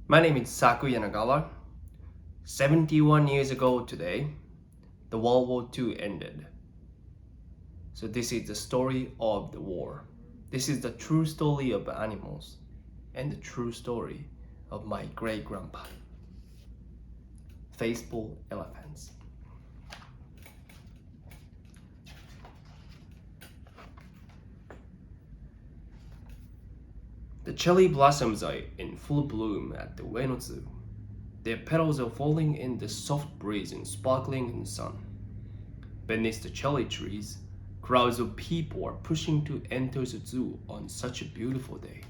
My name is Saku Yanagawa. 71 years ago today, the World War II ended. So this is the story of the war. This is the true story of animals and the true story of my great-grandpa. Faithful elephants. The cherry blossoms are in full bloom at the Ueno Zoo. Their petals are falling in the soft breeze and sparkling in the sun. Beneath the cherry trees, crowds of people are pushing to enter the zoo on such a beautiful day.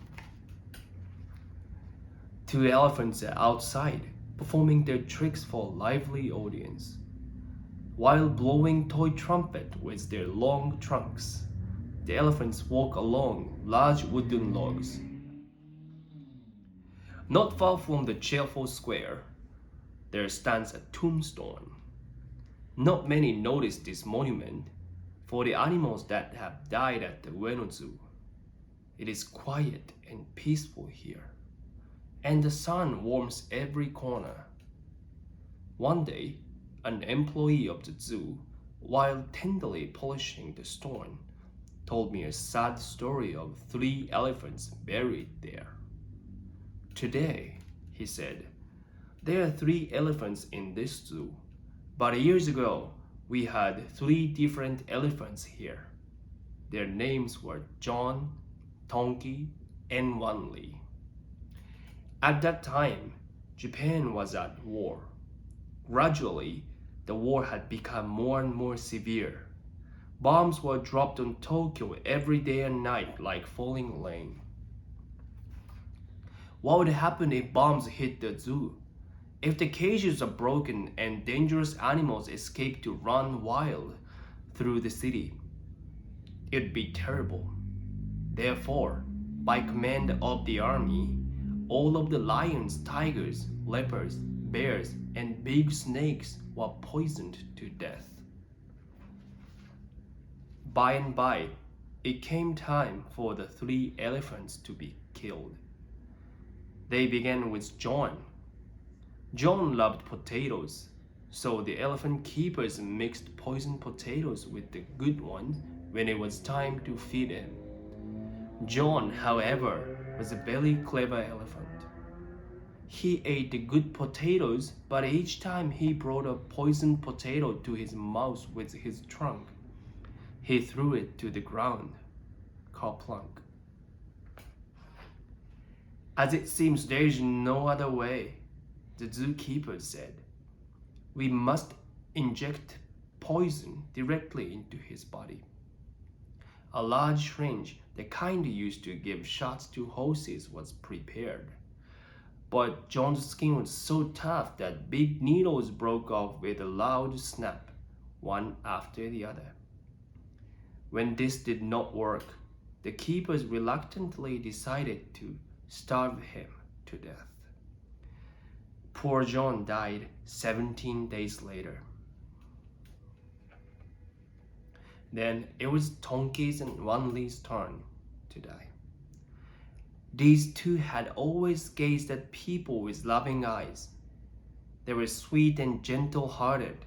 Two elephants are outside, performing their tricks for a lively audience, while blowing toy trumpet with their long trunks. The elephants walk along large wooden logs. Not far from the cheerful square, there stands a tombstone. Not many notice this monument for the animals that have died at the Ueno Zoo. It is quiet and peaceful here, and the sun warms every corner. One day, an employee of the zoo, while tenderly polishing the stone, told me a sad story of 3 elephants buried there. Today, he said, there are 3 elephants in this zoo, but years ago, we had 3 different elephants here. Their names were John, Tonki, and Wanli. At that time, Japan was at war. Gradually, the war had become more and more severe. Bombs were dropped on Tokyo every day and night like falling rain. What would happen if bombs hit the zoo? If the cages are broken and dangerous animals escape to run wild through the city? It'd be terrible. Therefore, by command of the army, all of the lions, tigers, leopards, bears, and big snakes were poisoned to death. By and by, it came time for the 3 elephants to be killed. They began with John. John loved potatoes, so the elephant keepers mixed poisoned potatoes with the good ones when it was time to feed him. John, however, was a very clever elephant. He ate the good potatoes, but each time he brought a poisoned potato to his mouth with his trunk, he threw it to the ground, kerplunk. As it seems there is no other way, the zookeeper said, we must inject poison directly into his body. A large syringe, the kind used to give shots to horses, was prepared. But John's skin was so tough that big needles broke off with a loud snap, one after the other. When this did not work, the keepers reluctantly decided to starve him to death. Poor John died 17 days later. Then it was Tonki's and Wanli's turn to die. These 2 had always gazed at people with loving eyes. They were sweet and gentle-hearted.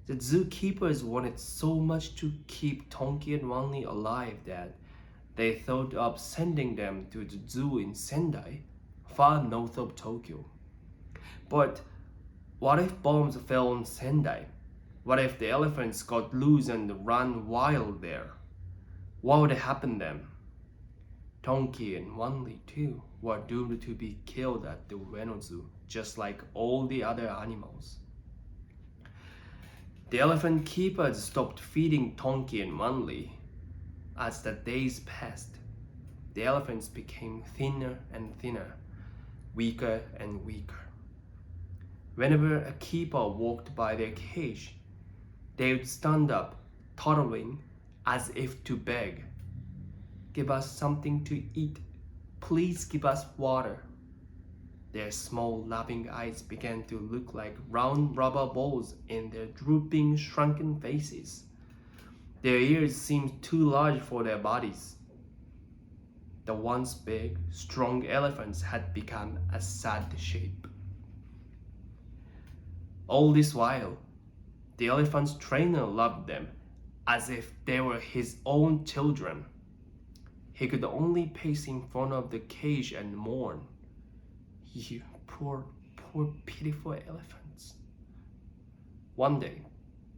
The zookeepers wanted so much to keep Tonki and Wanli alive that they thought of sending them to the zoo in Sendai, far north of Tokyo. But what if bombs fell on Sendai? What if the elephants got loose and ran wild there? What would happen then? Tonki and Wanli too were doomed to be killed at the Ueno Zoo, just like all the other animals. The elephant keepers stopped feeding Tonki and Wanli. As the days passed, the elephants became thinner and thinner, weaker and weaker. Whenever a keeper walked by their cage, they would stand up, tottering as if to beg. Give us something to eat. Please give us water. Their small loving eyes began to look like round rubber balls in their drooping, shrunken faces. Their ears seemed too large for their bodies. The once big, strong elephants had become a sad shape. All this while, the elephant's trainer loved them as if they were his own children. He could only pace in front of the cage and mourn. You poor, pitiful elephants. One day,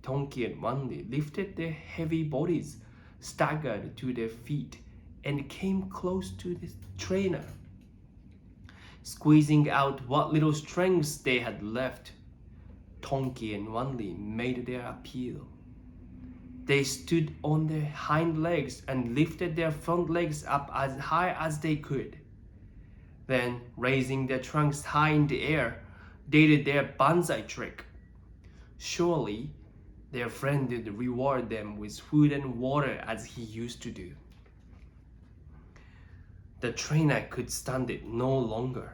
Tonki and Wanli lifted their heavy bodies, staggered to their feet, and came close to the trainer. Squeezing out what little strength they had left, Tonki and Wanli made their appeal. They stood on their hind legs and lifted their front legs up as high as they could. Then, raising their trunks high in the air, they did their bonsai trick. Surely, their friend did reward them with food and water as he used to do. The trainer could stand it no longer.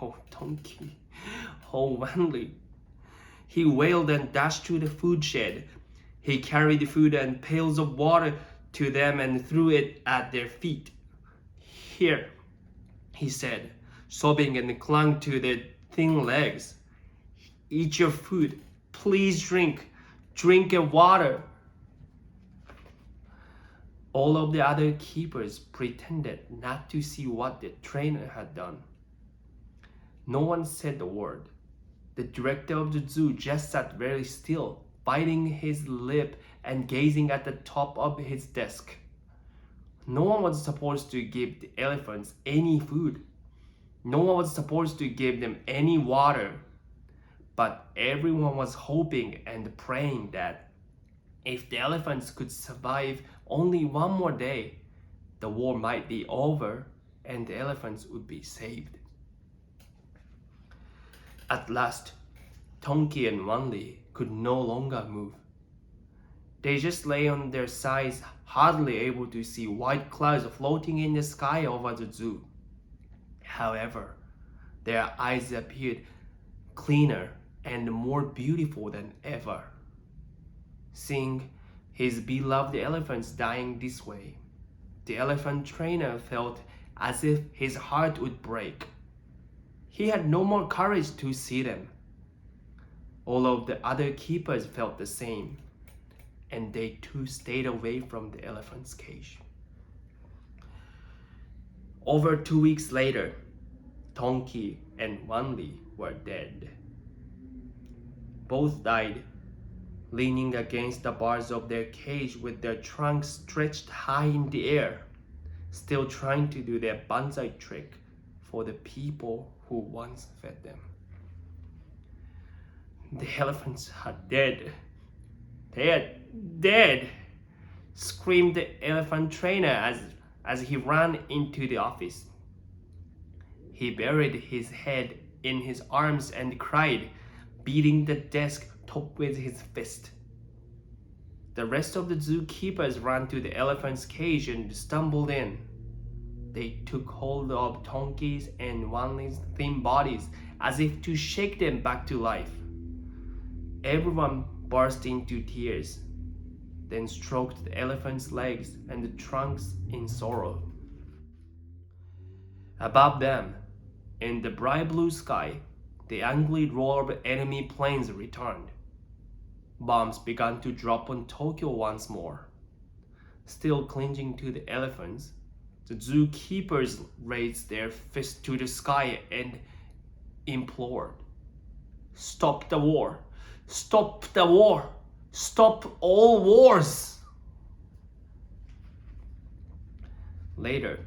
Oh, Tonki, oh, Wanli. He wailed and dashed to the food shed. He carried food and pails of water to them and threw it at their feet. Here, he said, sobbing and clung to their thin legs. Eat your food. Please drink. Drink and water. All of the other keepers pretended not to see what the trainer had done. No one said a word. The director of the zoo just sat very still, biting his lip and gazing at the top of his desk. No one was supposed to give the elephants any food. No one was supposed to give them any water. But everyone was hoping and praying that if the elephants could survive only one more day, the war might be over and the elephants would be saved. At last, Tonki and Wanli could no longer move. They just lay on their sides, hardly able to see white clouds floating in the sky over the zoo. However, their eyes appeared cleaner and more beautiful than ever. Seeing his beloved elephants dying this way, the elephant trainer felt as if his heart would break. He had no more courage to see them. All of the other keepers felt the same, and they too stayed away from the elephant's cage. Over 2 weeks later, Tonki and Wanli were dead. Both died, leaning against the bars of their cage with their trunks stretched high in the air, still trying to do their bonsai trick for the people who once fed them. The elephants are dead. They are dead, screamed the elephant trainer as he ran into the office. He buried his head in his arms and cried, beating the desk top with his fist. The rest of the zookeepers ran to the elephant's cage and stumbled in. They took hold of Tonki's and Wanli's thin bodies as if to shake them back to life. Everyone burst into tears, then stroked the elephant's legs and the trunks in sorrow. Above them, in the bright blue sky, the angry roar of enemy planes returned. Bombs began to drop on Tokyo once more. Still clinging to the elephants, the zookeepers raised their fists to the sky and implored, "Stop the war! Stop the war! Stop all wars!" Later,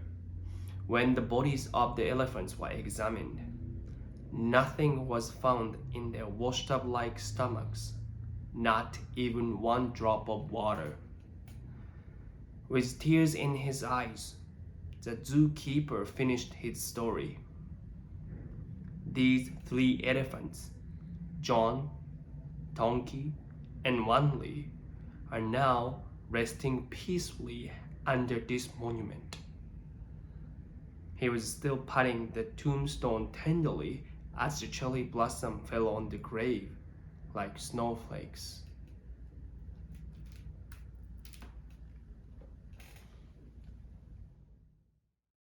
when the bodies of the elephants were examined, nothing was found in their washed-up-like stomachs, not even one drop of water. With tears in his eyes, the zookeeper finished his story. These 3 elephants, John, Tonki, and Wanli, are now resting peacefully under this monument. He was still patting the tombstone tenderly as the cherry blossom fell on the grave like snowflakes.